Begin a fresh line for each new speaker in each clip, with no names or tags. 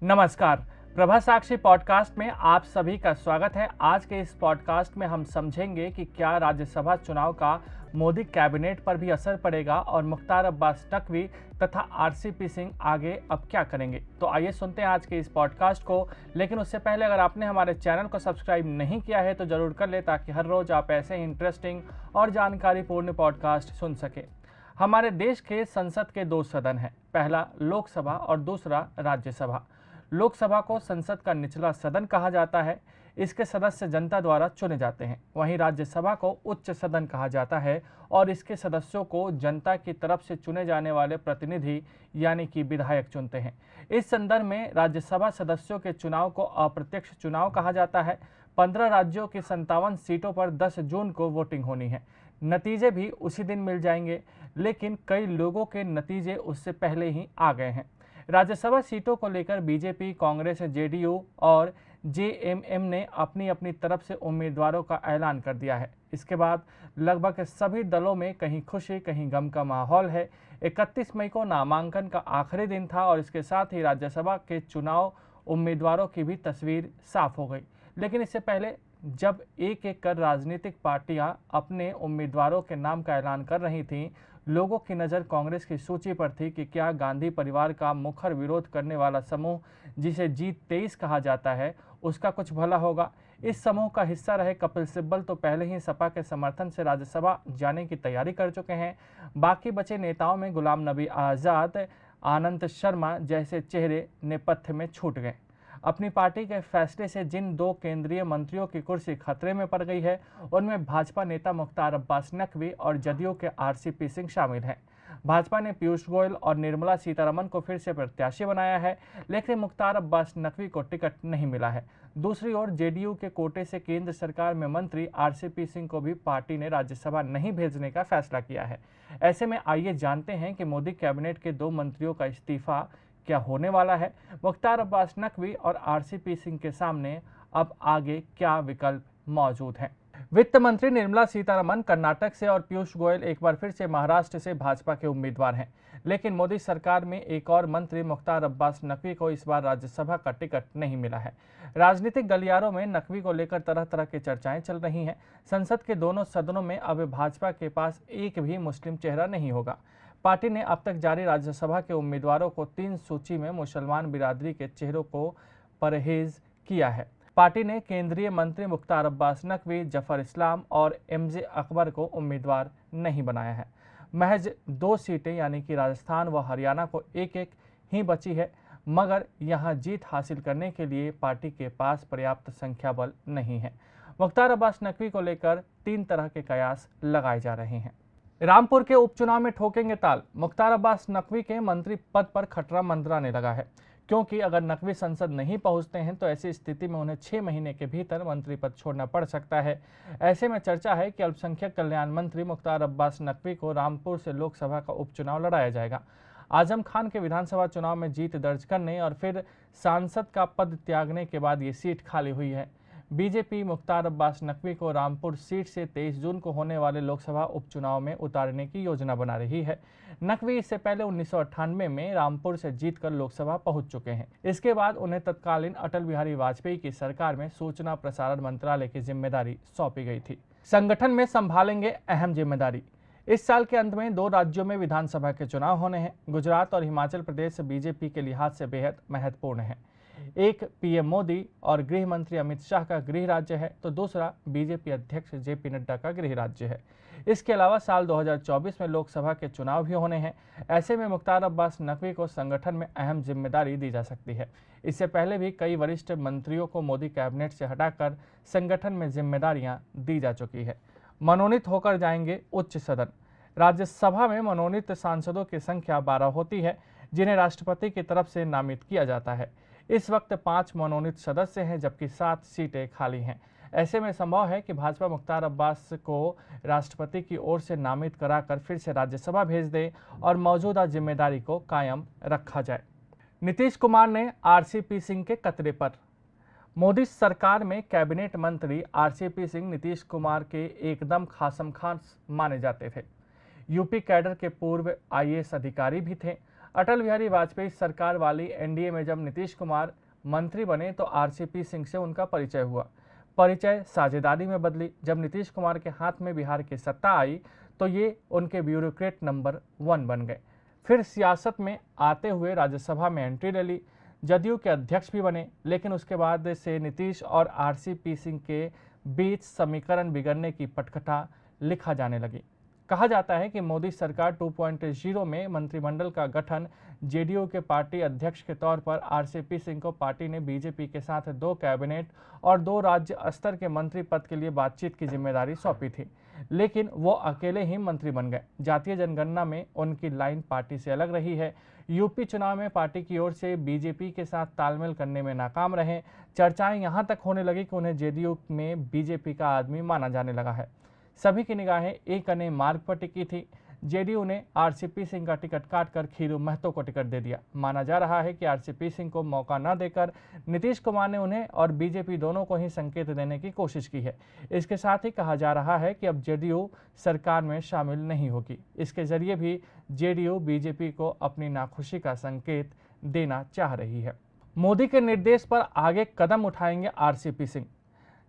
नमस्कार। प्रभा साक्षी पॉडकास्ट में आप सभी का स्वागत है। आज के इस पॉडकास्ट में हम समझेंगे कि क्या राज्यसभा चुनाव का मोदी कैबिनेट पर भी असर पड़ेगा और मुख्तार अब्बास नकवी तथा आरसीपी सिंह आगे अब क्या करेंगे। तो आइए सुनते हैं आज के इस पॉडकास्ट को। लेकिन उससे पहले अगर आपने हमारे चैनल को सब्सक्राइब नहीं किया है तो जरूर कर ले, ताकि हर रोज आप ऐसे इंटरेस्टिंग और जानकारीपूर्ण पॉडकास्ट सुन सके। हमारे देश के संसद के दो सदन हैं, पहला लोकसभा और दूसरा राज्यसभा। लोकसभा को संसद का निचला सदन कहा जाता है। इसके सदस्य जनता द्वारा चुने जाते हैं। वहीं राज्यसभा को उच्च सदन कहा जाता है और इसके सदस्यों को जनता की तरफ से चुने जाने वाले प्रतिनिधि यानी कि विधायक चुनते हैं। इस संदर्भ में राज्यसभा सदस्यों के चुनाव को अप्रत्यक्ष चुनाव कहा जाता है। 15 राज्यों की 57 सीटों पर 10 जून को वोटिंग होनी है। नतीजे भी उसी दिन मिल जाएंगे, लेकिन कई लोगों के नतीजे उससे पहले ही आ गए हैं। राज्यसभा सीटों को लेकर बीजेपी, कांग्रेस, जेडीयू और जेएमएम ने अपनी अपनी तरफ से उम्मीदवारों का ऐलान कर दिया है। इसके बाद लगभग सभी दलों में कहीं खुशी कहीं गम का माहौल है। 31 मई को नामांकन का आखिरी दिन था और इसके साथ ही राज्यसभा के चुनाव उम्मीदवारों की भी तस्वीर साफ हो गई। लेकिन इससे पहले जब एक एक कर राजनीतिक पार्टियां अपने उम्मीदवारों के नाम का ऐलान कर रही थीं, लोगों की नज़र कांग्रेस की सूची पर थी कि क्या गांधी परिवार का मुखर विरोध करने वाला समूह, जिसे G23 कहा जाता है, उसका कुछ भला होगा। इस समूह का हिस्सा रहे कपिल सिब्बल तो पहले ही सपा के समर्थन से राज्यसभा जाने की तैयारी कर चुके हैं। बाकी बचे नेताओं में गुलाम नबी आज़ाद, आनंद शर्मा जैसे चेहरे नेपथ्य में छूट गए। अपनी पार्टी के फैसले से जिन दो केंद्रीय मंत्रियों की कुर्सी खतरे में पड़ गई है, उनमें भाजपा नेता मुख्तार अब्बास नकवी और जदयू के आरसीपी सिंह शामिल हैं। भाजपा ने पीयूष गोयल और निर्मला सीतारमण को फिर से प्रत्याशी बनाया है, लेकिन मुख्तार अब्बास नकवी को टिकट नहीं मिला है। दूसरी ओर जेडीयू के कोटे से केंद्र सरकार में मंत्री आरसीपी सिंह को भी पार्टी ने राज्यसभा नहीं भेजने का फैसला किया है। ऐसे में आइए जानते हैं कि मोदी कैबिनेट के दो मंत्रियों का इस्तीफा क्या होने वाला है। मुख्तार अब्बास नकवी और आरसीपी सिंह के सामने अब आगे क्या विकल्प मौजूद हैं। वित्त मंत्री निर्मला सीतारमण कर्नाटक से और पीयूष गोयल एक बार फिर से महाराष्ट्र से भाजपा के उम्मीदवार हैं। लेकिन मोदी सरकार में एक और मंत्री मुख्तार अब्बास नकवी को इस बार राज्यसभा का टिकट नहीं मिला है। राजनीतिक गलियारों में नकवी को लेकर तरह तरह की चर्चाएं चल रही हैं। संसद के दोनों सदनों में अब भाजपा के पास एक भी मुस्लिम चेहरा नहीं होगा। पार्टी ने अब तक जारी राज्यसभा के उम्मीदवारों को 3 सूची में मुसलमान बिरादरी के चेहरों को परहेज किया है। पार्टी ने केंद्रीय मंत्री मुख्तार अब्बास नकवी, जफर इस्लाम और एमजे अकबर को उम्मीदवार नहीं बनाया है। महज 2 सीटें यानी कि राजस्थान व हरियाणा को एक एक ही बची है, मगर यहां जीत हासिल करने के लिए पार्टी के पास पर्याप्त संख्या बल नहीं है। मुख्तार अब्बास नकवी को लेकर 3 तरह के कयास लगाए जा रहे हैं। रामपुर के उपचुनाव में ठोकेंगे ताल। मुख्तार अब्बास नकवी के मंत्री पद पर खतरा मंडराने लगा है, क्योंकि अगर नकवी संसद नहीं पहुंचते हैं तो ऐसी स्थिति में उन्हें 6 महीने के भीतर मंत्री पद छोड़ना पड़ सकता है। ऐसे में चर्चा है कि अल्पसंख्यक कल्याण मंत्री मुख्तार अब्बास नकवी को रामपुर से लोकसभा का उपचुनाव लड़ाया जाएगा। आजम खान के विधानसभा चुनाव में जीत दर्ज करने और फिर सांसद का पद त्यागने के बाद ये सीट खाली हुई है। बीजेपी मुख्तार अब्बास नकवी को रामपुर सीट से 23 जून को होने वाले लोकसभा उपचुनाव में उतारने की योजना बना रही है। नकवी इससे पहले 1998 में रामपुर से जीतकर लोकसभा पहुंच चुके हैं। इसके बाद उन्हें तत्कालीन अटल बिहारी वाजपेयी की सरकार में सूचना प्रसारण मंत्रालय की जिम्मेदारी सौंपी गई थी। संगठन में संभालेंगे अहम जिम्मेदारी। इस साल के अंत में 2 राज्यों में विधानसभा के चुनाव होने हैं। गुजरात और हिमाचल प्रदेश बीजेपी के लिहाज से बेहद महत्वपूर्ण है। एक पीएम मोदी और गृह मंत्री अमित शाह का गृह राज्य है, तो दूसरा बीजेपी अध्यक्ष जेपी नड्डा का गृह राज्य है। इसके अलावा साल 2024 में लोकसभा के चुनाव भी होने हैं। ऐसे में मुख्तार अब्बास नकवी को संगठन में अहम जिम्मेदारी दी जा सकती है। इससे पहले भी कई वरिष्ठ मंत्रियों को मोदी कैबिनेट से हटाकर संगठन में जिम्मेदारियां दी जा चुकी है। मनोनीत होकर जाएंगे उच्च सदन। राज्यसभा में मनोनीत सांसदों की संख्या 12 होती है, जिन्हें राष्ट्रपति की तरफ से नामित किया जाता है। इस वक्त 5 मनोनीत सदस्य हैं, जबकि 7 सीटें खाली हैं। ऐसे में संभव है कि भाजपा मुख्तार अब्बास को राष्ट्रपति की ओर से नामित कराकर फिर से राज्यसभा भेज दे और मौजूदा जिम्मेदारी को कायम रखा जाए। नीतीश कुमार ने आरसीपी सिंह के कतरे पर। मोदी सरकार में कैबिनेट मंत्री आरसीपी सिंह नीतीश कुमार के एकदम खासम खास माने जाते थे। यूपी कैडर के पूर्व आईएएस अधिकारी भी थे। अटल बिहारी वाजपेयी सरकार वाली एनडीए में जब नीतीश कुमार मंत्री बने तो आरसीपी सिंह से उनका परिचय हुआ। परिचय साझेदारी में बदली। जब नीतीश कुमार के हाथ में बिहार की सत्ता आई तो ये उनके ब्यूरोक्रेट नंबर 1 बन गए। फिर सियासत में आते हुए राज्यसभा में एंट्री ले ली, जदयू के अध्यक्ष भी बने, लेकिन उसके बाद से नीतीश और आरसीपी सिंह के बीच समीकरण बिगड़ने की पटकथा लिखा जाने लगी। कहा जाता है कि मोदी सरकार 2.0 में मंत्रिमंडल का गठन जेडीयू के पार्टी अध्यक्ष के तौर पर आरसीपी सिंह को पार्टी ने बीजेपी के साथ 2 कैबिनेट और 2 राज्य स्तर के मंत्री पद के लिए बातचीत की जिम्मेदारी सौंपी थी, लेकिन वो अकेले ही मंत्री बन गए। जातीय जनगणना में उनकी लाइन पार्टी से अलग रही है। यूपी चुनाव में पार्टी की ओर से बीजेपी के साथ तालमेल करने में नाकाम रहे। चर्चाएं यहां तक होने लगी कि उन्हें जेडीयू में बीजेपी का आदमी माना जाने लगा है। सभी की निगाहें एक नए मार्ग पर टिकी थी। जेडीयू ने आरसीपी सिंह का टिकट काटकर खीरू महतो को टिकट दे दिया। माना जा रहा है कि आरसीपी सिंह को मौका न देकर नीतीश कुमार ने उन्हें और बीजेपी दोनों को ही संकेत देने की कोशिश की है। इसके साथ ही कहा जा रहा है कि अब जेडीयू सरकार में शामिल नहीं होगी। इसके जरिए भी जेडीयू बीजेपी को अपनी नाखुशी का संकेत देना चाह रही है। मोदी के निर्देश पर आगे कदम उठाएंगे आरसीपी सिंह।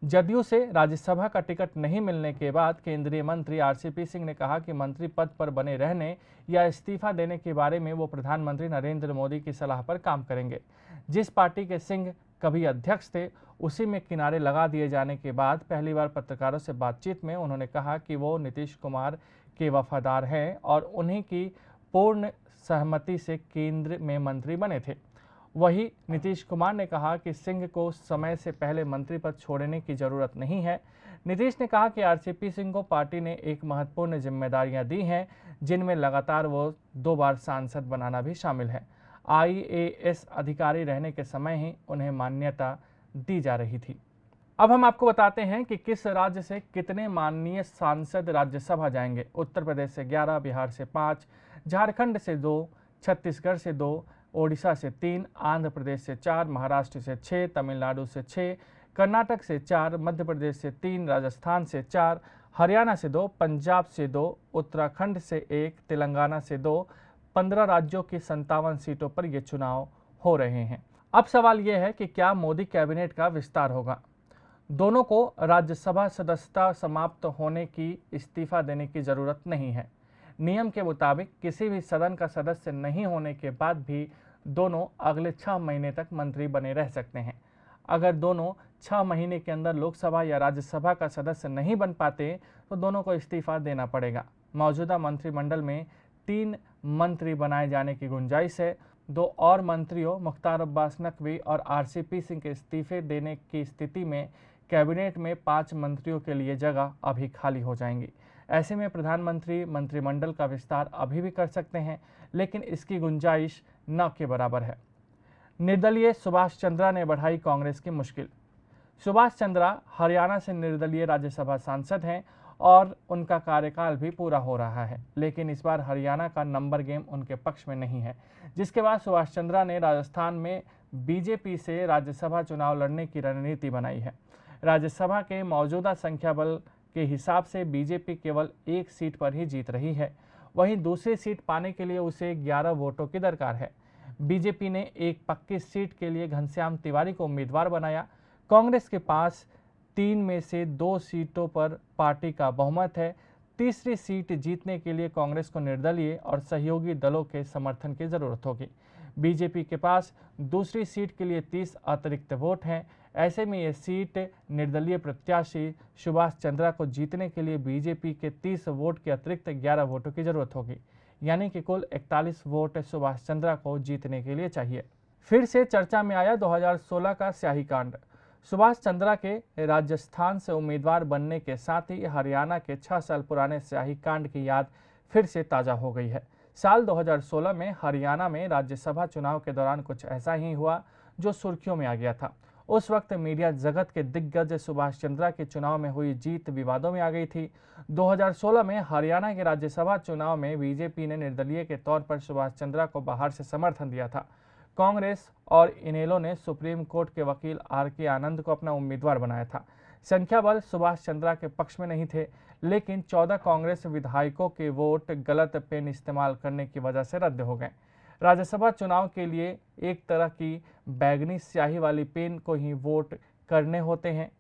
जदयू से राज्यसभा का टिकट नहीं मिलने के बाद केंद्रीय मंत्री आरसीपी सिंह ने कहा कि मंत्री पद पर बने रहने या इस्तीफा देने के बारे में वो प्रधानमंत्री नरेंद्र मोदी की सलाह पर काम करेंगे। जिस पार्टी के सिंह कभी अध्यक्ष थे, उसी में किनारे लगा दिए जाने के बाद पहली बार पत्रकारों से बातचीत में उन्होंने कहा कि वो नीतीश कुमार के वफादार हैं और उन्हीं की पूर्ण सहमति से केंद्र में मंत्री बने थे। वही नीतीश कुमार ने कहा कि सिंह को समय से पहले मंत्री पद छोड़ने की जरूरत नहीं है। नीतीश ने कहा कि आरसीपी सिंह को पार्टी ने एक महत्वपूर्ण जिम्मेदारियां दी हैं, जिनमें लगातार वो 2 बार सांसद बनाना भी शामिल है। आईएएस अधिकारी रहने के समय ही उन्हें मान्यता दी जा रही थी। अब हम आपको बताते हैं कि किस राज्य से कितने माननीय सांसद राज्यसभा जाएंगे। उत्तर प्रदेश से 11, बिहार से 5, झारखंड से 2, छत्तीसगढ़ से 2, ओडिशा से 3, आंध्र प्रदेश से 4, महाराष्ट्र से 6, तमिलनाडु से 6, कर्नाटक से 4, मध्य प्रदेश से 3, राजस्थान से 4, हरियाणा से 2, पंजाब से 2, उत्तराखंड से 1, तेलंगाना से 2, 15 राज्यों की 57 सीटों पर ये चुनाव हो रहे हैं। अब सवाल यह है कि क्या मोदी कैबिनेट का विस्तार होगा। दोनों को राज्यसभा सदस्यता समाप्त होने की इस्तीफा देने की जरूरत नहीं है। नियम के मुताबिक किसी भी सदन का सदस्य नहीं होने के बाद भी दोनों अगले 6 महीने तक मंत्री बने रह सकते हैं। अगर दोनों 6 महीने के अंदर लोकसभा या राज्यसभा का सदस्य नहीं बन पाते तो दोनों को इस्तीफा देना पड़ेगा। मौजूदा मंत्रिमंडल में 3 मंत्री बनाए जाने की गुंजाइश है। 2 और मंत्रियों मुख्तार अब्बास नकवी और आरसीपी सिंह के इस्तीफे देने की स्थिति में कैबिनेट में 5 मंत्रियों के लिए जगह अभी खाली हो जाएंगी। ऐसे में प्रधानमंत्री मंत्रिमंडल का विस्तार अभी भी कर सकते हैं, लेकिन इसकी गुंजाइश न के बराबर है। निर्दलीय सुभाष चंद्रा ने बढ़ाई कांग्रेस की मुश्किल। सुभाष चंद्रा हरियाणा से निर्दलीय राज्यसभा सांसद हैं और उनका कार्यकाल भी पूरा हो रहा है, लेकिन इस बार हरियाणा का नंबर गेम उनके पक्ष में नहीं है, जिसके बाद सुभाष चंद्रा ने राजस्थान में बीजेपी से राज्यसभा चुनाव लड़ने की रणनीति बनाई है। राज्यसभा के मौजूदा संख्या बल के हिसाब से बीजेपी केवल 1 सीट पर ही जीत रही है। वहीं दूसरी सीट पाने के लिए उसे 11 वोटों की दरकार है। बीजेपी ने एक पक्की सीट के लिए घनश्याम तिवारी को उम्मीदवार बनाया। कांग्रेस के पास 3 में से 2 सीटों पर पार्टी का बहुमत है। तीसरी सीट जीतने के लिए कांग्रेस को निर्दलीय और सहयोगी दलों के समर्थन की जरूरत होगी। बीजेपी के पास दूसरी सीट के लिए 30 अतिरिक्त वोट हैं। ऐसे में यह सीट निर्दलीय प्रत्याशी सुभाष चंद्रा को जीतने के लिए बीजेपी के 30 वोट के अतिरिक्त 11 वोटों की जरूरत होगी, यानी कि कुल 41 वोट सुभाष चंद्रा को जीतने के लिए चाहिए। फिर से चर्चा में आया 2016 का स्याही कांड। सुभाष चंद्रा के राजस्थान से उम्मीदवार बनने के साथ ही हरियाणा के 6 साल पुराने स्याही कांड की याद फिर से ताज़ा हो गई है। साल 2016 में हरियाणा में राज्यसभा चुनाव के दौरान कुछ ऐसा ही हुआ जो सुर्खियों में आ गया था। उस वक्त मीडिया जगत के दिग्गज सुभाष चंद्रा के चुनाव में हुई जीत विवादों में आ गई थी। 2016 में हरियाणा के राज्यसभा चुनाव में बीजेपी ने निर्दलीय के तौर पर सुभाष चंद्रा को बाहर से समर्थन दिया था। कांग्रेस और इनेलो ने सुप्रीम कोर्ट के वकील आर.के. आनंद को अपना उम्मीदवार बनाया था। संख्या बल सुभाष चंद्रा के पक्ष में नहीं थे, लेकिन 14 कांग्रेस विधायकों के वोट गलत पेन इस्तेमाल करने की वजह से रद्द हो गए। राज्यसभा चुनाव के लिए एक तरह की बैगनी स्याही वाली पेन को ही वोट करने होते हैं।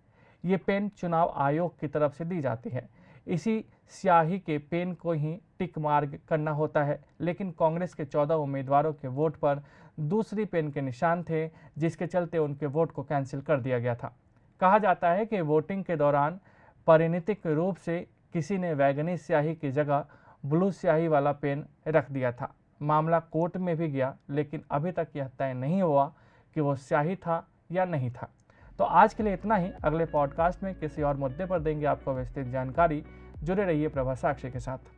ये पेन चुनाव आयोग की तरफ से दी जाती है। इसी स्याही के पेन को ही टिक मार्क करना होता है, लेकिन कांग्रेस के 14 उम्मीदवारों के वोट पर दूसरी पेन के निशान थे, जिसके चलते उनके वोट को कैंसिल कर दिया गया था। कहा जाता है कि वोटिंग के दौरान परिणतिक रूप से किसी ने बैगनी स्याही की जगह ब्लू स्याही वाला पेन रख दिया था। मामला कोर्ट में भी गया, लेकिन अभी तक यह तय नहीं हुआ कि वो स्याही था या नहीं था। तो आज के लिए इतना ही। अगले पॉडकास्ट में किसी और मुद्दे पर देंगे आपको विस्तृत जानकारी। जुड़े रहिए प्रभा साक्षी के साथ।